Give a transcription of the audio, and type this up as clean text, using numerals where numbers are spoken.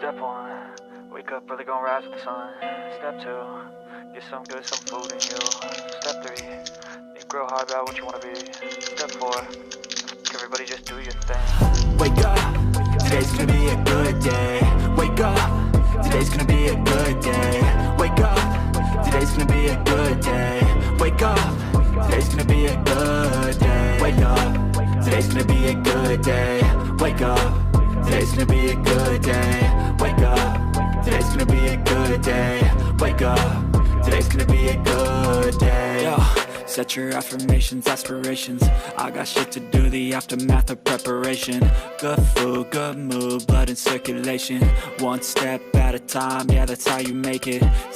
Step one, wake up early, gon' rise with the sun. Step two, get some good, some food in you. Step three, think real hard about what you wanna be. Step four, everybody just do your thing. Wake up, today's gonna be a good day. Wake up, today's gonna be a good day. Wake up, today's gonna be a good day. Wake up, today's gonna be a good day. Wake up, today's gonna be a good day. Wake up, today's gonna be a good day. Wake up, today's gonna be a good day. Wake up, today's gonna be a good day. Yo, set your affirmations, aspirations. I got shit to do, the aftermath of preparation. Good food, good mood, blood in circulation. One step at a time, yeah, that's how you make it.